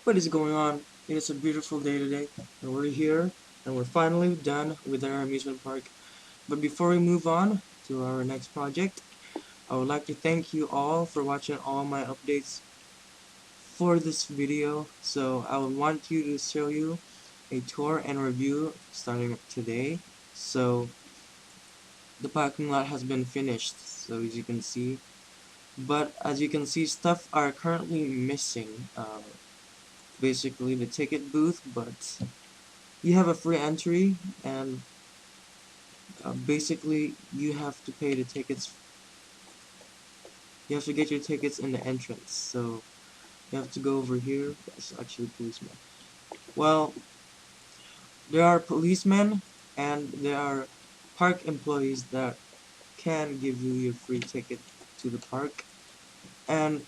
What is going on? It is a beautiful day today, and we're here, and we're finally done with our amusement park. But before we move on to our next project, I would like to thank you all for watching all my updates for this video. So I would want you to show you a tour and review starting today. So the parking lot has been finished, so as you can see. But as you can see, stuff are currently missing. Basically the ticket booth, but you have a free entry, and basically you have to pay the tickets. You have to get your tickets in the entrance, so you have to go over here. It's actually policemen. Well, there are policemen and there are park employees that can give you your free ticket to the park, and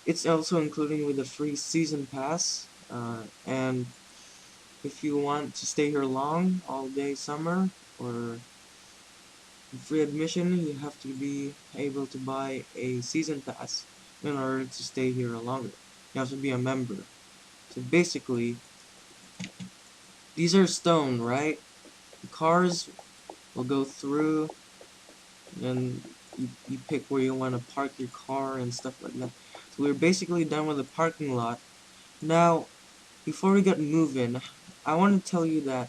it's also including with a free season pass. And if you want to stay here long, all day summer, or free admission, you have to be able to buy a season pass in order to stay here longer. You have to be a member. So basically, these are stone, right? The cars will go through, and you pick where you want to park your car and stuff like that. So we're basically done with the parking lot. Now, before we get moving, I want to tell you that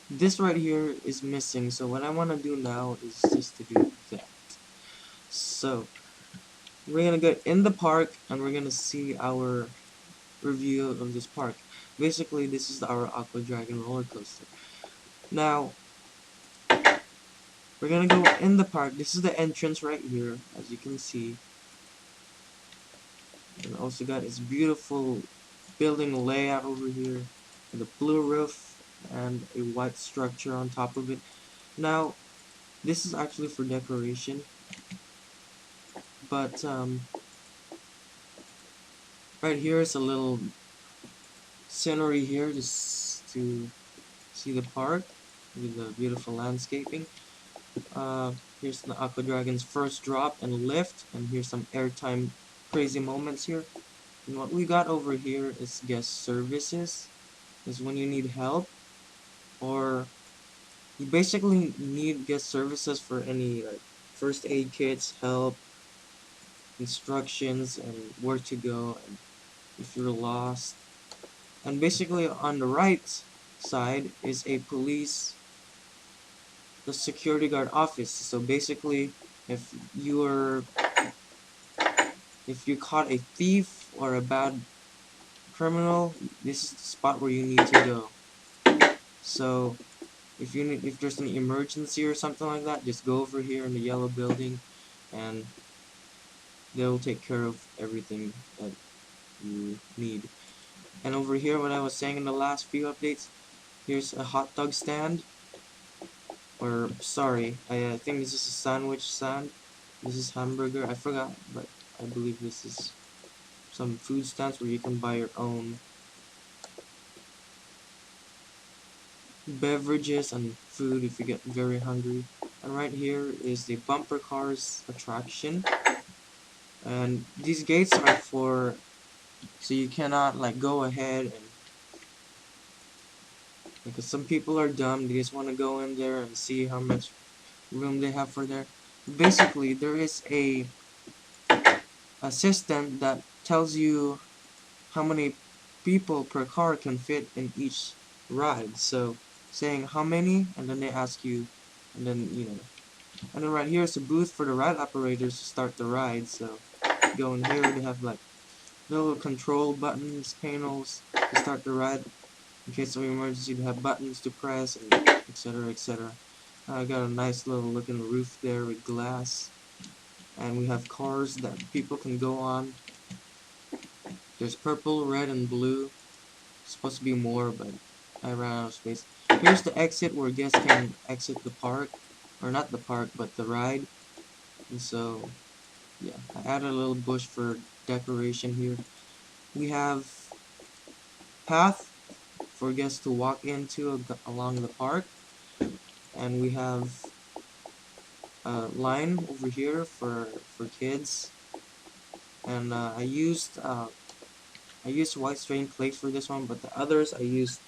this right here is missing. So what I want to do now is just to do that. So we're gonna get in the park and we're gonna see our review of this park. Basically, this is our Aqua Dragon roller coaster. Now, we're gonna go in the park. This is the entrance right here, as you can see. And also got its beautiful building layout over here, with a blue roof and a white structure on top of it. Now, this is actually for decoration, but right here is a little scenery here just to see the park with the beautiful landscaping. Here's the Aqua Dragon's first drop and lift, and here's some airtime crazy moments here. And what we got over here is guest services. Is when you need help, or you basically need guest services for any like first aid kits, help, instructions, and where to go, and if you're lost. And basically on the right side is a police, the security guard office. So basically, if you're if you caught a thief or a bad criminal, this is the spot where you need to go. So if there's an emergency or something like that, just go over here in the yellow building, and they'll take care of everything that you need. And over here, what I was saying in the last few updates, here's a hot dog stand, or sorry, I think this is a sandwich stand. This is hamburger. I forgot, but I believe this is some food stands where you can buy your own beverages and food if you get very hungry. And right here is the bumper cars attraction, and these gates are for, so you cannot like go ahead, and because some people are dumb, they just want to go in there and see how much room they have for there. Basically, there is a assistant that tells you how many people per car can fit in each ride. So saying how many, and then they ask you, and then and then right here is a booth for the ride operators to start the ride. So go in here, they have like little control buttons, panels to start the ride. In case of emergency, they have buttons to press, and etc. etc. I got a nice little looking roof there with glass, and we have cars that people can go on. There's purple, red, and blue. Supposed to be more, but I ran out of space. Here's the exit where guests can exit the park, or not the park, but the ride. And so, yeah, I added a little bush for decoration here. We have path for guests to walk into along the park, and we have a line over here for kids. And I used I used white strained clay for this one, but the others I used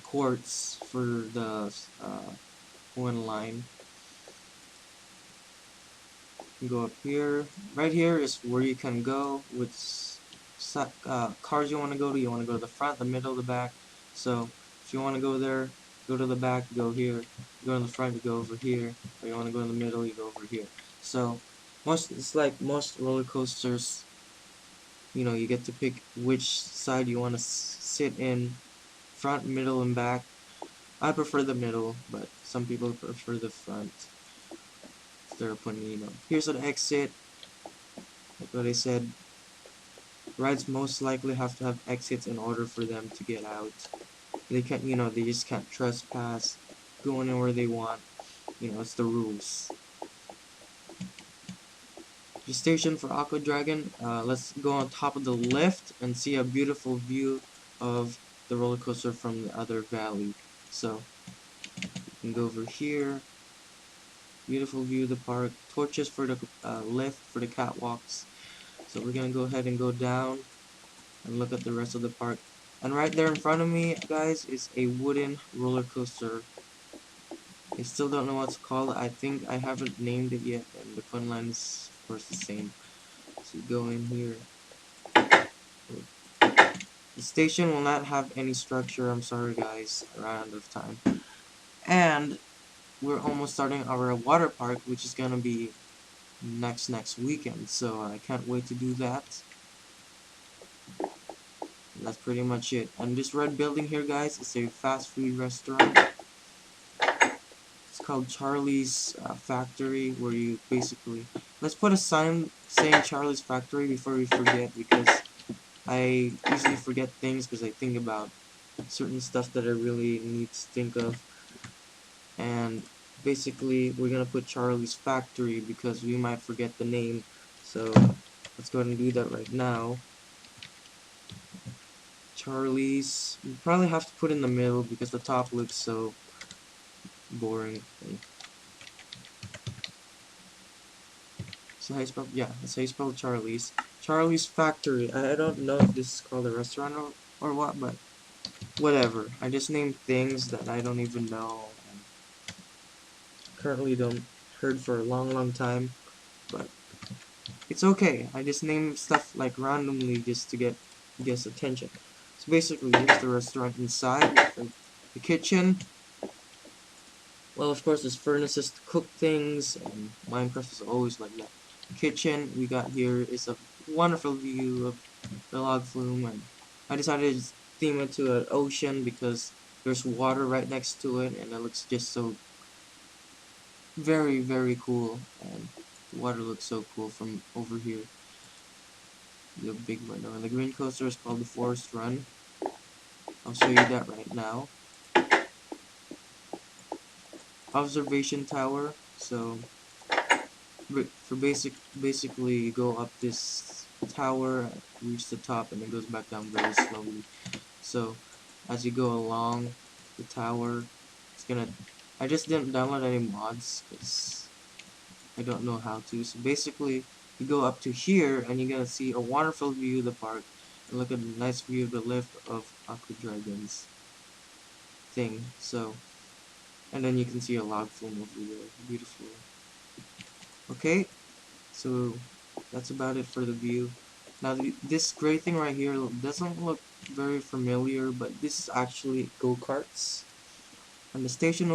quartz for the one line. You go up here. Right here is where you can go with cars you want to go to. You want to go to the front, the middle, the back. So if you want to go there, go to the back, go here. Go in the front, you go over here. Or you want to go in the middle, you go over here. So it's like most roller coasters. You know, you get to pick which side you want to sit in, front, middle, and back. I prefer the middle, but some people prefer the front. It's their opinion, you know. Here's an exit. Like what I said, rides most likely have to have exits in order for them to get out. They can't, you know, they just can't trespass, go anywhere they want. You know, it's the rules. The station for Aqua Dragon. Let's go on top of the lift and see a beautiful view of the roller coaster from the other valley. So you can go over here. Beautiful view of the park. Torches for the lift for the catwalks. So we're gonna go ahead and go down and look at the rest of the park. And right there in front of me, guys, is a wooden roller coaster. I still don't know what to call it. I think I haven't named it yet, and the fun line is, of course, the same. So you go in here. The station will not have any structure. I'm sorry, guys. We're out of time. And we're almost starting our water park, which is gonna be next weekend. So I can't wait to do that. And that's pretty much it. And this red building here, guys, is a fast food restaurant. It's called Charlie's Factory, where you basically... Let's put a sign saying Charlie's Factory before we forget, because I usually forget things because I think about certain stuff that I really need to think of. And basically, we're going to put Charlie's Factory because we might forget the name. So, let's go ahead and do that right now. Charlie's... We probably have to put in the middle because the top looks so boring. So how you spell? Yeah, that's how you spell Charlie's. Charlie's Factory. I don't know if this is called a restaurant or what, but whatever. I just named things that I don't even know and currently don't heard for a long time, but it's okay. I just name stuff like randomly just to get guest attention. So basically, here's the restaurant inside. The kitchen. Well, of course, there's furnaces to cook things, and Minecraft is always like that. The kitchen we got here is a wonderful view of the log flume, and I decided to theme it to an ocean because there's water right next to it, and it looks just so very cool, and the water looks so cool from over here. The big window, and the green coaster is called the Forest Run. I'll show you that right now. Observation tower. So basically you go up this tower, reach the top, and it goes back down very slowly. So as you go along the tower, it's gonna... I just didn't download any mods because I don't know how to. So basically you go up to here and you're gonna see a wonderful view of the park, and look at the nice view of the lift of Aqua Dragon's thing. So, and then you can see a log flume over there. Beautiful. Okay, so that's about it for the view. Now this gray thing right here doesn't look very familiar, but this is actually go-karts. And the station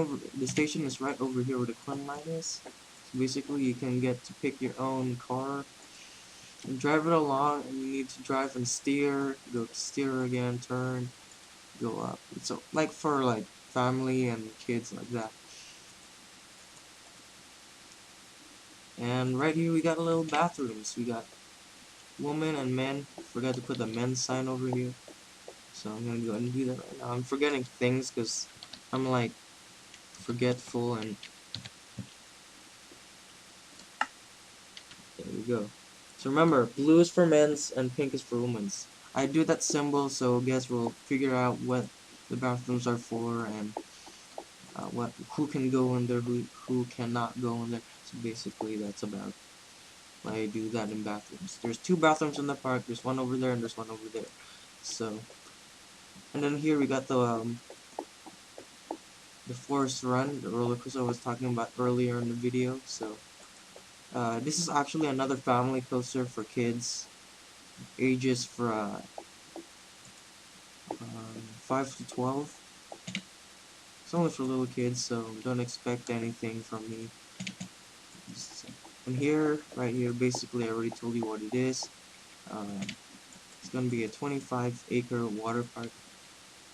is right over here where the fun line is. So basically you can get to pick your own car and drive it along, and you need to drive and steer, go to steer again, turn, go up. So like for like family and kids like that. And right here we got a little bathrooms. We got women and men. Forgot to put the men's sign over here. So I'm gonna go ahead and do that right now. I'm forgetting things because I'm like forgetful, and there we go. So remember, blue is for men's and pink is for women's. I do that symbol so guess we'll figure out what the bathrooms are for, and who can go in there, who cannot go in there. So basically that's about I do that in bathrooms. There's 2 bathrooms in the park. There's one over there and there's one over there. So, and then here we got the Forest Run, the roller coaster I was talking about earlier in the video. So, this is actually another family coaster for kids, ages for 5 to 12. It's only for little kids, so don't expect anything from me. And here, right here, basically I already told you what it is. Um, it's gonna be a 25-acre water park.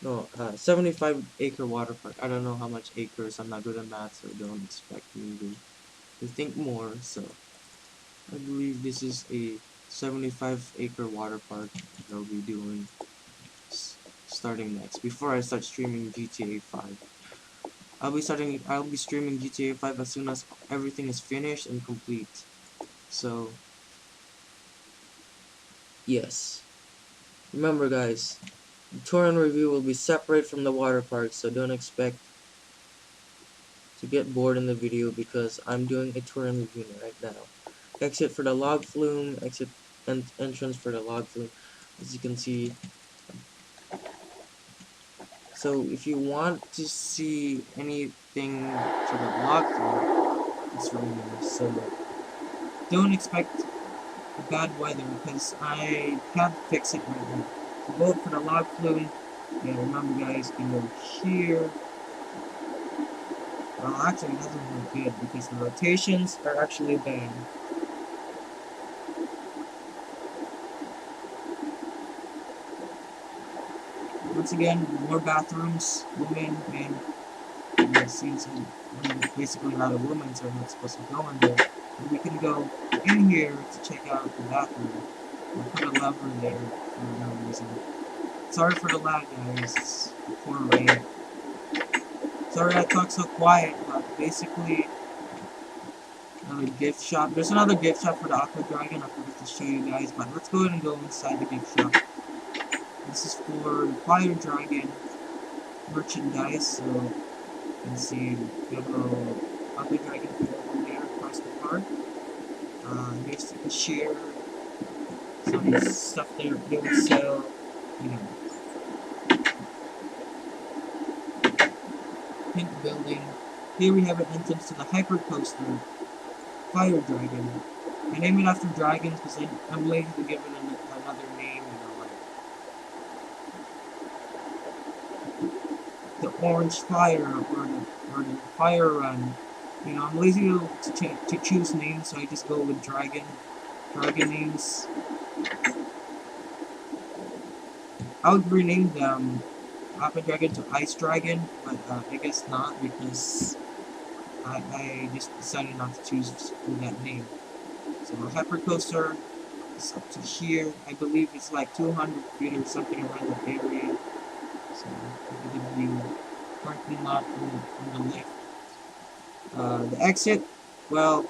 No, 75-acre water park. I don't know how much acres. I'm not good at math, so don't expect me to think more. So I believe this is a 75-acre water park that I'll be doing starting next. Before I start streaming GTA 5, I'll be streaming GTA 5 as soon as everything is finished and complete. So yes. Remember guys, the tour and review will be separate from the water park, so don't expect to get bored in the video because I'm doing a tour and review right now. Exit for the log flume, exit and entrance for the log flume, as you can see. So if you want to see anything for the log flume, it's right here. So don't expect bad weather because I can't fix it right now. So go for the log flume, and remember guys, you can go here. Well, actually, it doesn't look good because the rotations are actually bad. Once again, more bathrooms, women, and it seems basically not a woman, so we're not supposed to go in there. And we can go in here to check out the bathroom. We'll put a lever there for no reason. Sorry for the lag, guys. It's poor rain. Sorry I talk so quiet, but basically, another gift shop. There's another gift shop for the Aqua Dragon. I forgot to show you guys, but let's go ahead and go inside the gift shop. This is for the Fire Dragon merchandise, so you can see we have a little Aqua Dragon over there across the park. Here's the cashier. Some stuff there they would sell, you know, pink building. Here we have an entrance to the Hyper Coaster Fire Dragon. I named it after dragons because I'm lazy to give it another name, you know, like the Orange Fire or the Fire Run. You know, I'm lazy to choose names, so I just go with dragon names. I would rename them Aqua Dragon to Ice Dragon, but I guess not because I just decided not to choose that name. So Hyper Coaster is up to here. I believe it's like 200 feet or something around the area. So look at the view. Parking lot on the left. The exit, well,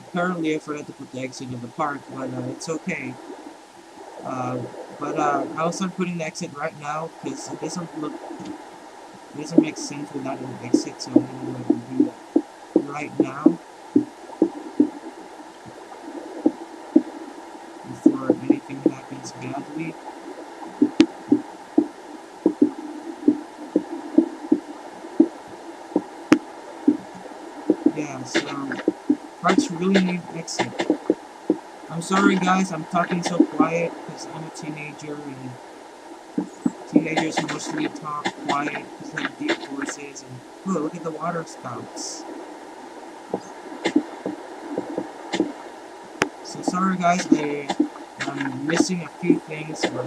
apparently I forgot to put the exit of the park, but it's okay. I'll start putting the exit right now because it doesn't make sense without an exit, so I'm gonna go ahead and do that right now before anything happens badly. Yeah, so parks really need exit. I'm sorry guys, I'm talking so quiet because I'm a teenager and teenagers mostly talk quiet because they have deep voices and look at the water spouts. So sorry guys, I'm missing a few things, but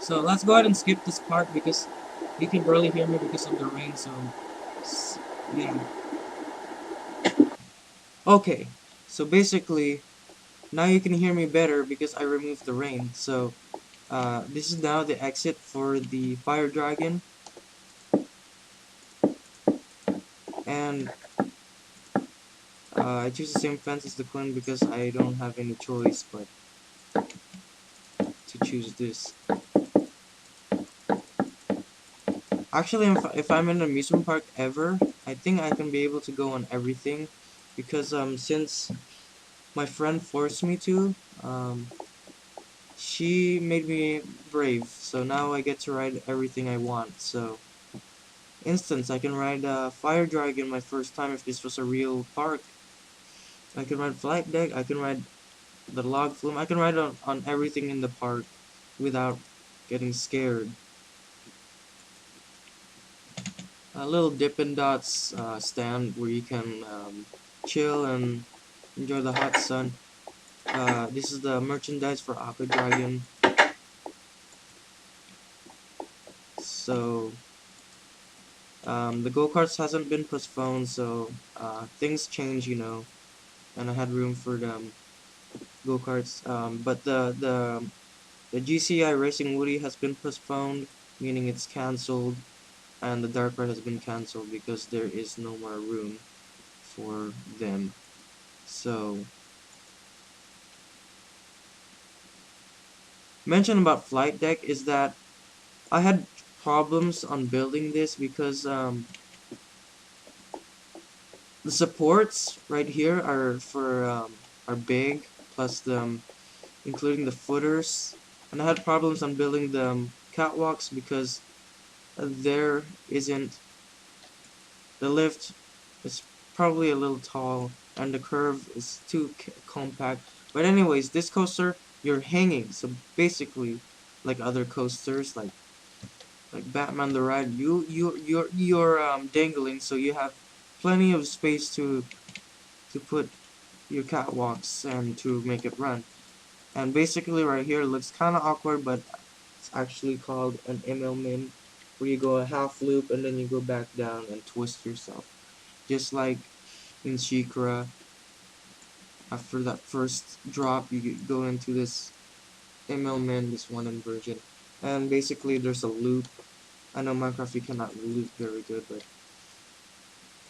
so let's go ahead and skip this part because you can barely hear me because of the rain, so yeah. Okay, so basically, now you can hear me better because I removed the rain. So, this is now the exit for the Fire Dragon. And, I choose the same fence as the Queen because I don't have any choice but to choose this. Actually, if I'm in an amusement park ever, I think I can be able to go on everything, because since my friend forced me to, she made me brave. So now I get to ride everything I want. So, instance, I can ride Fire Dragon my first time if this was a real park. I can ride Flight Deck. I can ride the log flume. I can ride on everything in the park without getting scared. A little Dippin' Dots stand where you can chill and enjoy the hot sun. This is the merchandise for Aqua Dragon. So the go-karts hasn't been postponed, so things change, and I had room for the go-karts. But the GCI Racing Woody has been postponed, meaning it's cancelled, and the Dark Ride has been cancelled because there is no more room for them. So, mention about Flight Deck is that I had problems on building this because the supports right here are big, plus including the footers, and I had problems on building the catwalks because there isn't the lift is probably a little tall and the curve is too compact. But anyways, this coaster you're hanging, so basically like other coasters like Batman the Ride, you're dangling, so you have plenty of space to put your catwalks and to make it run. And basically right here it looks kind of awkward, but it's actually called an Immelman, where you go a half loop and then you go back down and twist yourself. Just like in Shikra, after that first drop, you go into this Immelman, this one inversion. And basically there's a loop. I know Minecraft you cannot loop very good, but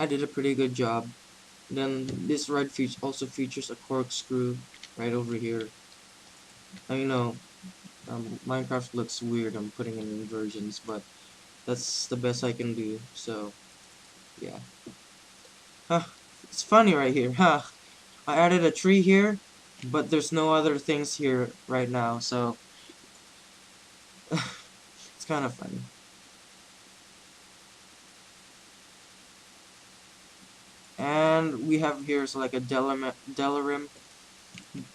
I did a pretty good job. Then this ride also features a corkscrew right over here. I know Minecraft looks weird. I'm putting in inversions, but that's the best I can do. So yeah, huh? It's funny right here, huh? I added a tree here, but there's no other things here right now, so it's kind of funny. And we have here so like a Delarim,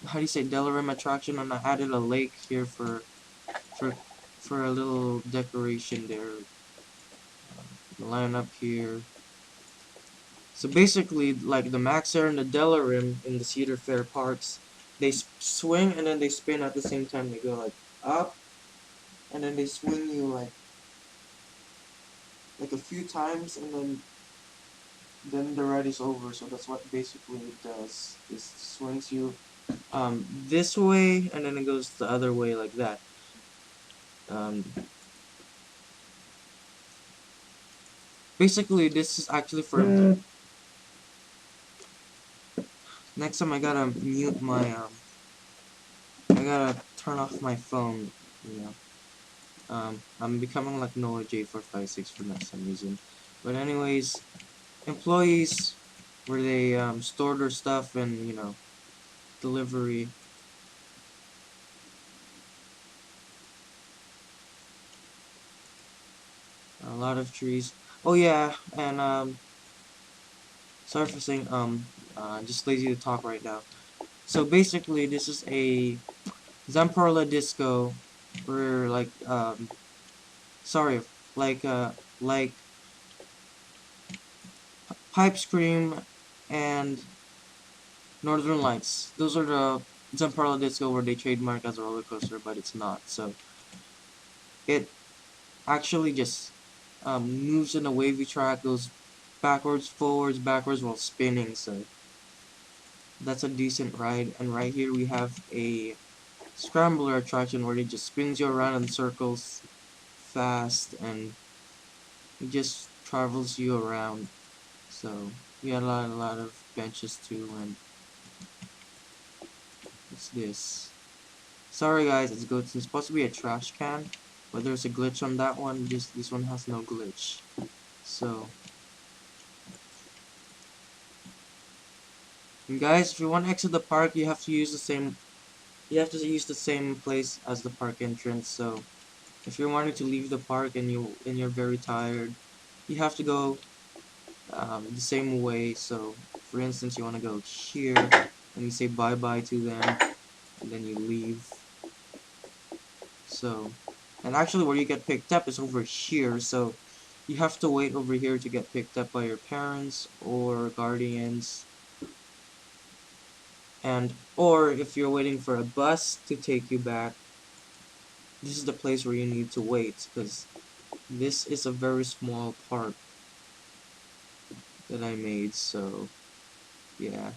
how do you say Delarim attraction, and I added a lake here for for a little decoration there. Line up here. So basically, like the Max Air and the Delarim in the Cedar Fair parks, they swing and then they spin at the same time. They go like up, and then they swing you like a few times, and then the ride is over. So that's what basically it does. It swings you this way, and then it goes the other way like that. Um, Basically, this is actually for next time. I gotta mute my I gotta turn off my phone. You know. I'm becoming like Noah J456 for that some reason. But anyways, employees where they store their stuff and delivery. A lot of trees. Oh yeah, and sorry for saying just lazy to talk right now. So basically, this is a Zamparla disco, where sorry, like like Pipe Scream and Northern Lights. Those are the Zamparla disco where they trademark as a roller coaster, but it's not. So it actually just moves in a wavy track, goes backwards, forwards, backwards while spinning. So that's a decent ride. And right here we have a scrambler attraction where it just spins you around in circles fast, and it just travels you around. So we had a lot of benches too. And what's this? Sorry guys, it's good. It's supposed to be a trash can. but there's a glitch on that one. Just this one has no glitch. So, and guys, if you want to exit the park, you have to use the same. You have to use the same place as the park entrance. So, if you're wanting to leave the park and you're very tired, you have to go the same way. So, for instance, you want to go here and you say bye bye to them, and then you leave. So, and actually, where you get picked up is over here. So, you have to wait over here to get picked up by your parents or guardians, and or if you're waiting for a bus to take you back, this is the place where you need to wait because this is a very small park that I made. So, yeah.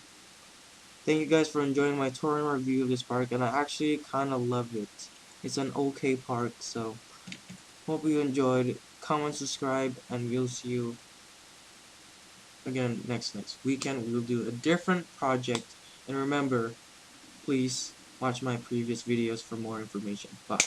Thank you guys for enjoying my tour and review of this park, and I actually kind of love it. It's an okay park, so hope you enjoyed. Comment, subscribe, and we'll see you again next weekend. We'll do a different project, and remember, please watch my previous videos for more information. Bye.